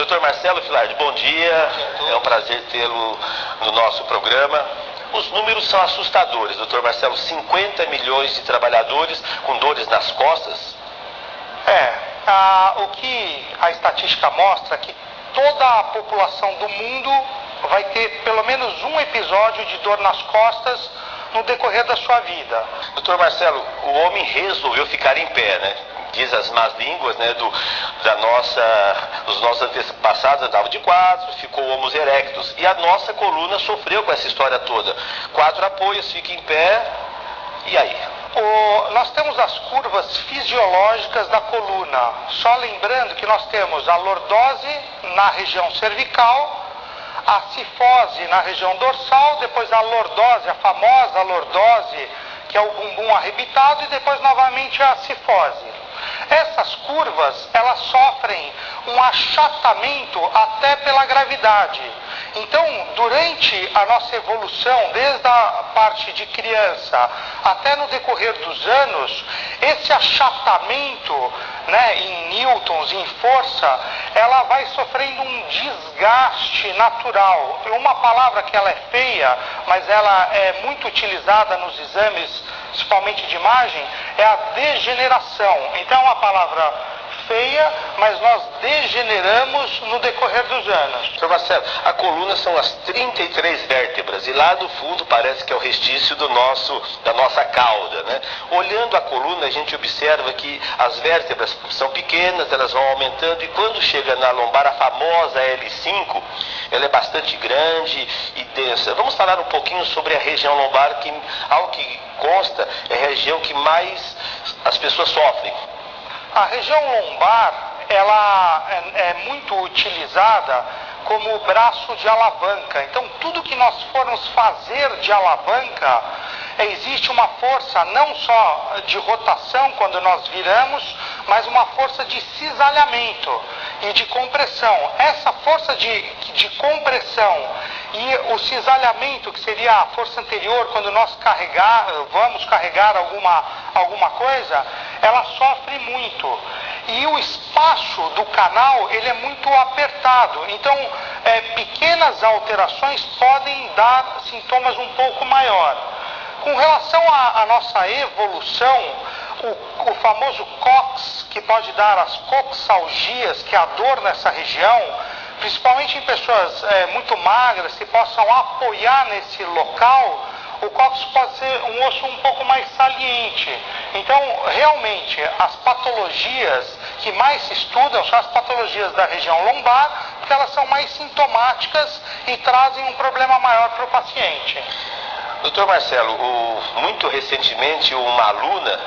Doutor Marcelo Filardi, bom dia. É um prazer tê-lo no nosso programa. Os números são assustadores, doutor Marcelo. 50 milhões de trabalhadores com dores nas costas. O que a estatística mostra é que toda a população do mundo vai ter pelo menos um episódio de dor nas costas no decorrer da sua vida. Doutor Marcelo, o homem resolveu ficar em pé, né? Diz as más línguas, né, dos nossos antepassados andavam de quatro, ficou homos erectus. E a nossa coluna sofreu com essa história toda. 4 apoios, fica em pé, e aí? Nós temos as curvas fisiológicas da coluna. Só lembrando que nós temos a lordose na região cervical, a cifose na região dorsal, depois a lordose, a famosa lordose, que é o bumbum arrebitado, e depois novamente a cifose. Essas curvas, elas sofrem um achatamento até pela gravidade. Então, durante a nossa evolução, desde a parte de criança até no decorrer dos anos, esse achatamento, em newtons, em força, ela vai sofrendo um desgaste natural. Uma palavra que ela é feia, mas ela é muito utilizada nos exames, principalmente de imagem, é a degeneração. Então é uma palavra feia, mas nós degeneramos no decorrer dos anos. Doutor Marcelo, a coluna são as 33 vértebras e lá no fundo parece que é o restício da nossa cauda, né? Olhando a coluna, a gente observa que as vértebras são pequenas, elas vão aumentando, e quando chega na lombar, a famosa L5, ela é bastante grande e densa. Vamos falar um pouquinho sobre a região lombar, que, ao que consta, é a região que mais as pessoas sofrem. A região lombar, ela é muito utilizada como braço de alavanca. Então, tudo que nós formos fazer de alavanca, existe uma força não só de rotação quando nós viramos, mas uma força de cisalhamento e de compressão. Essa força de compressão e o cisalhamento, que seria a força anterior quando nós vamos carregar alguma coisa, ela sofre muito. E o espaço do canal, ele é muito apertado. Então, pequenas alterações podem dar sintomas um pouco maior. Com relação à nossa evolução, o famoso COX, que pode dar as coxalgias, que é a dor nessa região, principalmente em pessoas muito magras, que possam apoiar nesse local, o cóccix pode ser um osso um pouco mais saliente. Então, realmente, as patologias que mais se estudam são as patologias da região lombar, porque elas são mais sintomáticas e trazem um problema maior para o paciente. Doutor Marcelo, muito recentemente uma aluna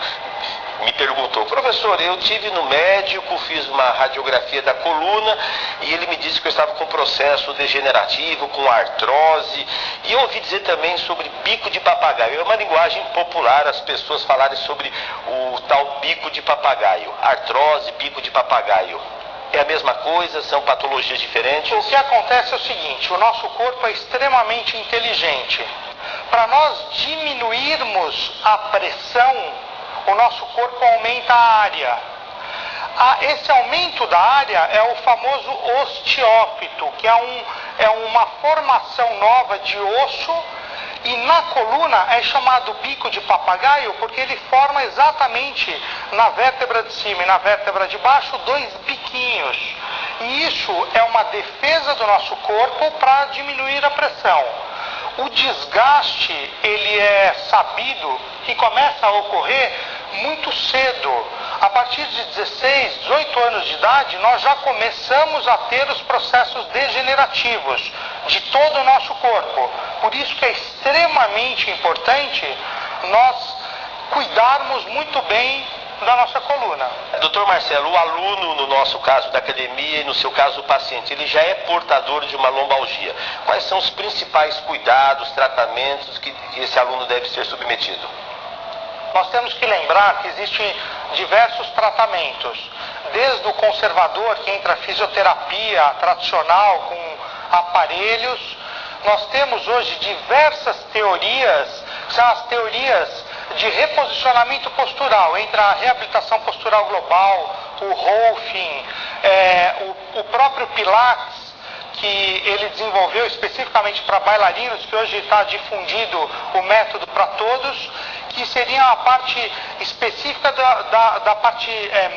me perguntou: professor, eu tive no médico, fiz uma radiografia da coluna e ele me disse que eu estava com processo degenerativo, com artrose, e eu ouvi dizer também sobre bico de papagaio. É uma linguagem popular as pessoas falarem sobre o tal bico de papagaio, artrose, bico de papagaio. É a mesma coisa? São patologias diferentes? O que acontece é o seguinte: o nosso corpo é extremamente inteligente. Para nós diminuirmos a pressão, o nosso corpo aumenta a área. Esse aumento da área é o famoso osteófito, que é uma formação nova de osso, e na coluna é chamado bico de papagaio porque ele forma exatamente na vértebra de cima e na vértebra de baixo 2 biquinhos. E isso é uma defesa do nosso corpo para diminuir a pressão. O desgaste, ele é sabido que começa a ocorrer muito cedo. A partir de 16, 18 anos de idade, nós já começamos a ter os processos degenerativos de todo o nosso corpo. Por isso que é extremamente importante nós cuidarmos muito bem da nossa coluna. Doutor Marcelo, o aluno, no nosso caso da academia e no seu caso o paciente, ele já é portador de uma lombalgia. Quais são os principais cuidados, tratamentos que esse aluno deve ser submetido? Nós temos que lembrar que existem diversos tratamentos, desde o conservador, que entra a fisioterapia tradicional com aparelhos. Nós temos hoje diversas teorias, que são as teorias de reposicionamento postural, entre a reabilitação postural global, o Rolfing, o próprio Pilates, que ele desenvolveu especificamente para bailarinos, que hoje está difundido o método para todos, que seria a parte específica da parte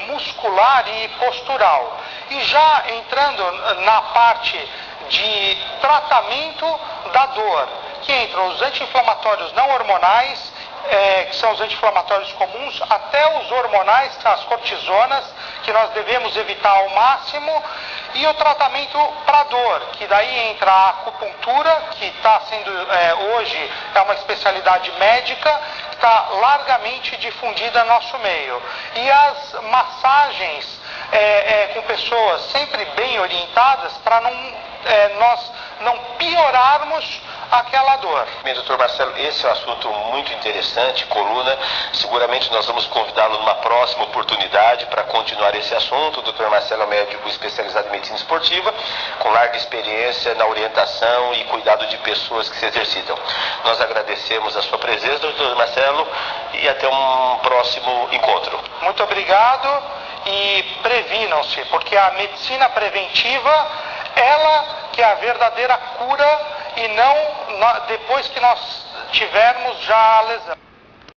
muscular e postural. E já entrando na parte de tratamento da dor, que entram os anti-inflamatórios não hormonais, que são os anti-inflamatórios comuns, até os hormonais, que são as cortisonas, que nós devemos evitar ao máximo, e o tratamento para dor, que daí entra a acupuntura, que está sendo, hoje, é uma especialidade médica, que está largamente difundida no nosso meio. E as massagens com pessoas sempre bem orientadas, para nós não piorarmos aquela dor. Bem, doutor Marcelo, esse é um assunto muito interessante, coluna. Seguramente nós vamos convidá-lo numa próxima oportunidade para continuar esse assunto. O doutor Marcelo é um médico especializado em medicina esportiva, com larga experiência na orientação e cuidado de pessoas que se exercitam. Nós agradecemos a sua presença, doutor Marcelo, e até um próximo encontro. Muito obrigado e previnam-se, porque a medicina preventiva, ela que é a verdadeira cura, e não depois que nós tivermos já a lesão.